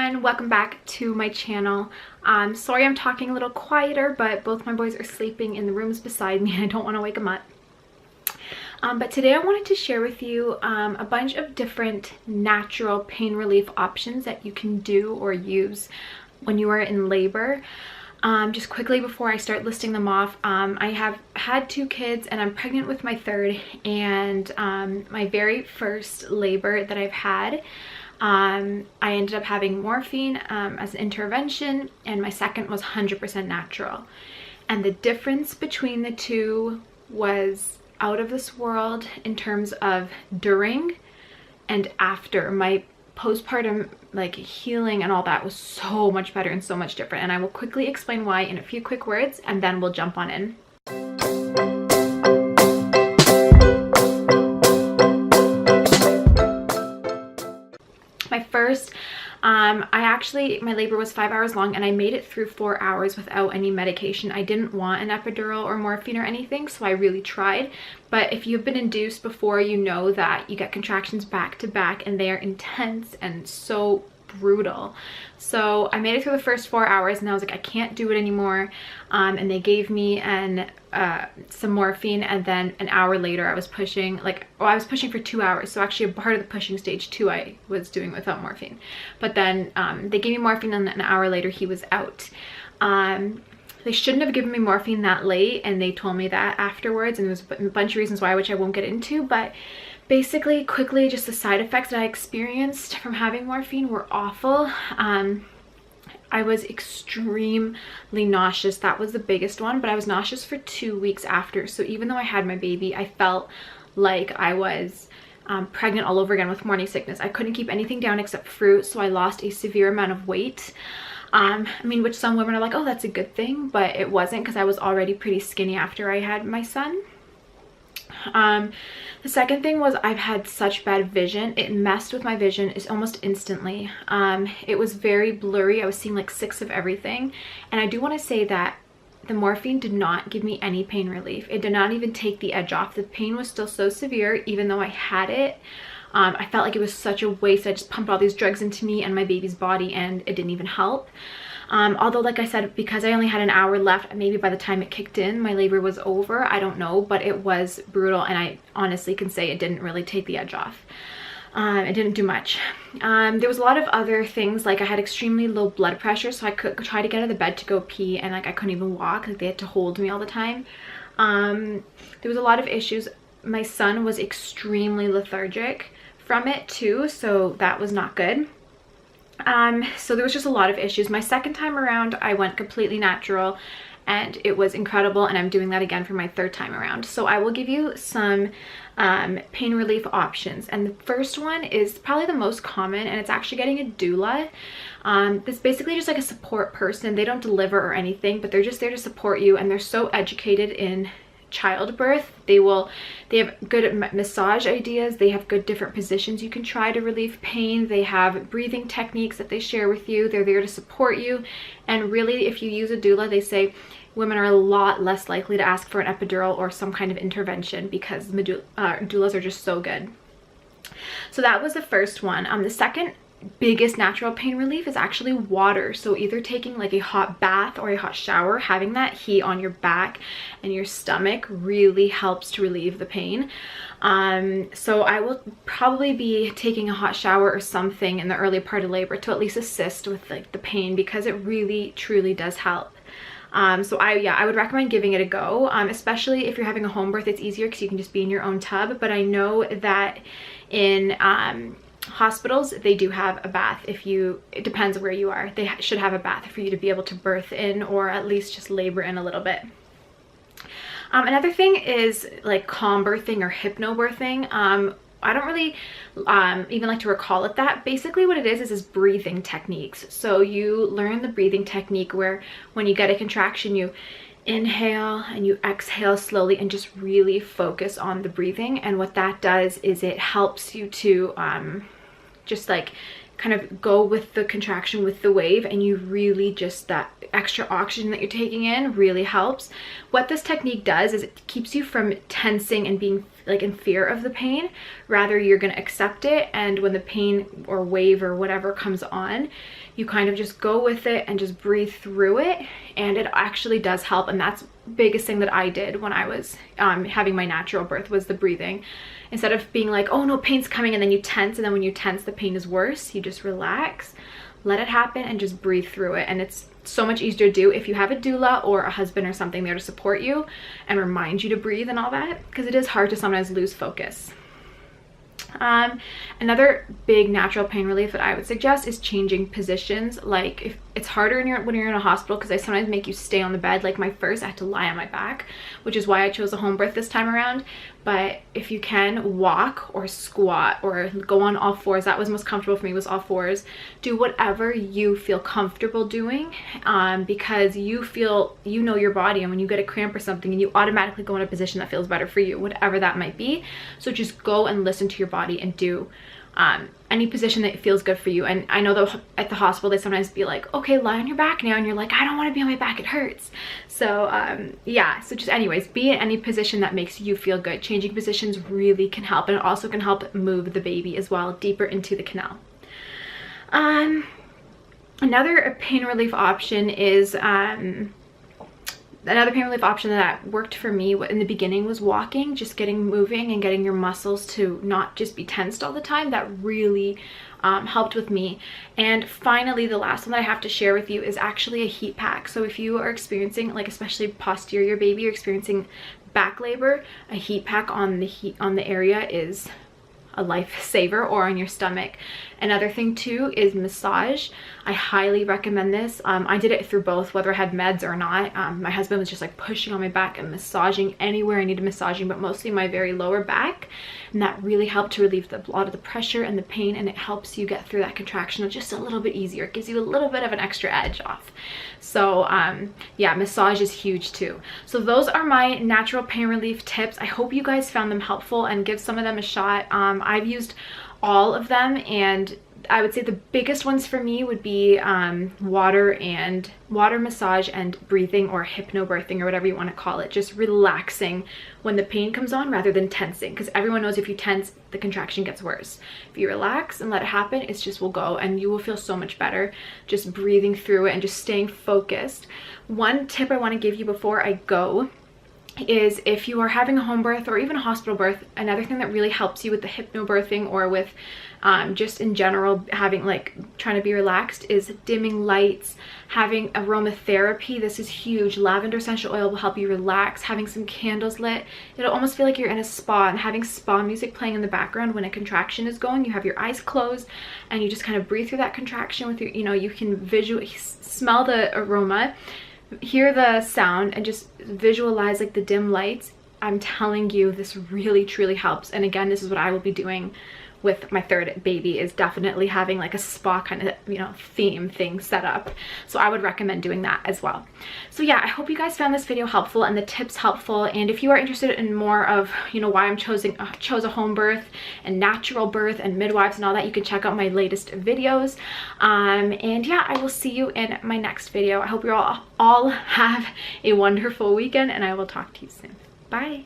everyone, welcome back to my channel. Sorry I'm talking a little quieter, but both my boys are sleeping in the rooms beside me and I don't want to wake them up. But today I wanted to share with you a bunch of different natural pain relief options that you can do or use when you are in labor. Just quickly before I start listing them off, I have had 2 kids and I'm pregnant with my 3rd, and my very first labor that I've had, I ended up having morphine as an intervention, and my second was 100% natural. And the difference between the two was out of this world in terms of during and after. My postpartum healing and all that was so much better and so much different, and I will quickly explain why in a few quick words and then we'll jump on in. My first, my labor was 5 hours long and I made it through 4 hours without any medication. I didn't want an epidural or morphine or anything, so I really tried. But if you've been induced before, you know that you get contractions back to back and they are intense and so brutal. So I made it through the first 4 hours and I was like, I can't do it anymore. And they gave me some morphine, and then an hour later I was pushing, I was pushing for 2 hours. So actually a part of the pushing stage 2 I was doing without morphine. But then they gave me morphine and an hour later he was out. They shouldn't have given me morphine that late, and they told me that afterwards, and there's a bunch of reasons why, which I won't get into, but basically, quickly, just the side effects that I experienced from having morphine were awful. I was extremely nauseous. That was the biggest one, but I was nauseous for 2 weeks after. So even though I had my baby, I felt like I was pregnant all over again with morning sickness. I couldn't keep anything down except fruit, so I lost a severe amount of weight. Which some women are like, oh, that's a good thing, but it wasn't, because I was already pretty skinny after I had my son. The second thing was I've had such bad vision. It messed with my vision almost instantly. It was very blurry. I was seeing like 6 of everything. And I do want to say that the morphine did not give me any pain relief. It did not even take the edge off. The pain was still so severe even though I had it. I felt like it was such a waste. I just pumped all these drugs into me and my baby's body and it didn't even help. Although, like I said, because I only had an hour left, maybe by the time it kicked in, my labor was over. I don't know, but it was brutal, and I honestly can say it didn't really take the edge off. It didn't do much. There was a lot of other things, like I had extremely low blood pressure, so I could try to get out of the bed to go pee, and I couldn't even walk. They had to hold me all the time. There was a lot of issues. My son was extremely lethargic from it too, so that was not good. So there was just a lot of issues. My second time around, I went completely natural and it was incredible, and I'm doing that again for my 3rd time around. So I will give you some pain relief options, and the first one is probably the most common, and it's actually getting a doula. It's basically just like a support person. They don't deliver or anything, but they're just there to support you, and they're so educated in childbirth. They have good massage ideas. They have good different positions you can try to relieve pain. They have breathing techniques that they share with you. They're there to support you. And really, if you use a doula, they say women are a lot less likely to ask for an epidural or some kind of intervention, because doulas are just so good. So that was the first one. The second biggest natural pain relief is actually water. So either taking like a hot bath or a hot shower, having that heat on your back and your stomach really helps to relieve the pain. So I will probably be taking a hot shower or something in the early part of labor to at least assist with the pain, because it really truly does help. So I would recommend giving it a go, especially if you're having a home birth. It's easier because you can just be in your own tub, but I know that in hospitals they do have a bath. It depends where you are. They should have a bath for you to be able to birth in, or at least just labor in a little bit. Another thing is like calm birthing or hypnobirthing. I don't really even like to recall it that. Basically what it is breathing techniques. So you learn the breathing technique where when you get a contraction, you inhale and you exhale slowly and just really focus on the breathing. And what that does is it helps you to just like kind of go with the contraction, with the wave, and you really just, that extra oxygen that you're taking in really helps. What this technique does is it keeps you from tensing and being like in fear of the pain. Rather, you're going to accept it, and when the pain or wave or whatever comes on, you kind of just go with it and just breathe through it, and it actually does help. And that's the biggest thing that I did when I was having my natural birth, was the breathing. Instead of being like, oh no, pain's coming, and then you tense, and then when you tense the pain is worse, you just relax, let it happen, and just breathe through it. And it's so much easier to do if you have a doula or a husband or something there to support you and remind you to breathe and all that, because it is hard to sometimes lose focus. Another big natural pain relief that I would suggest is changing positions. Like, if it's harder when you're in a hospital, because I sometimes make you stay on the bed. Like my first, I had to lie on my back, which is why I chose a home birth this time around. But if you can, walk or squat or go on all fours. That was most comfortable for me, was all fours. Do whatever you feel comfortable doing, because you know your body, and when you get a cramp or something, and you automatically go in a position that feels better for you, whatever that might be. So just go and listen to your body and do any position that feels good for you. And I know that at the hospital they sometimes be like, okay, lie on your back now, and you're like, I don't want to be on my back, it hurts. So yeah, so just anyways, be in any position that makes you feel good. Changing positions really can help, and it also can help move the baby as well deeper into the canal. Another pain relief option is another pain relief option that worked for me in the beginning was walking, just getting moving and getting your muscles to not just be tensed all the time. That really helped with me. And finally, the last one that I have to share with you is actually a heat pack. So if you are experiencing, like especially posterior baby, you're experiencing back labor, a heat pack on the area is a lifesaver, or on your stomach. Another thing too is massage. I highly recommend this. I did it through both, whether I had meds or not. My husband was just like pushing on my back and massaging anywhere I needed massaging, but mostly my very lower back, and that really helped to relieve a lot of the pressure and the pain, and it helps you get through that contraction just a little bit easier. It gives you a little bit of an extra edge off. So yeah, massage is huge too. So those are my natural pain relief tips. I hope you guys found them helpful and give some of them a shot. I've used all of them, and I would say the biggest ones for me would be water massage and breathing, or hypnobirthing, or whatever you want to call it. Just relaxing when the pain comes on rather than tensing, because everyone knows if you tense, the contraction gets worse. If you relax and let it happen, it just will go, and you will feel so much better just breathing through it and just staying focused. One tip I want to give you before I go is, if you are having a home birth or even a hospital birth, another thing that really helps you with the hypnobirthing, or with just in general having, like, trying to be relaxed, is dimming lights, having aromatherapy. This is huge. Lavender essential oil will help you relax. Having some candles lit, it'll almost feel like you're in a spa, and having spa music playing in the background when a contraction is going, you have your eyes closed and you just kind of breathe through that contraction with your, you can visually smell the aroma, hear the sound, and just visualize like the dim lights. I'm telling you, this really truly helps. And again, this is what I will be doing with my third baby, is definitely having like a spa kind of theme thing set up. So I would recommend doing that as well. So yeah, I hope you guys found this video helpful and the tips helpful. And if you are interested in more of why I chose a home birth and natural birth and midwives and all that, you can check out my latest videos. And yeah, I will see you in my next video. I hope you all have a wonderful weekend, and I will talk to you soon. Bye.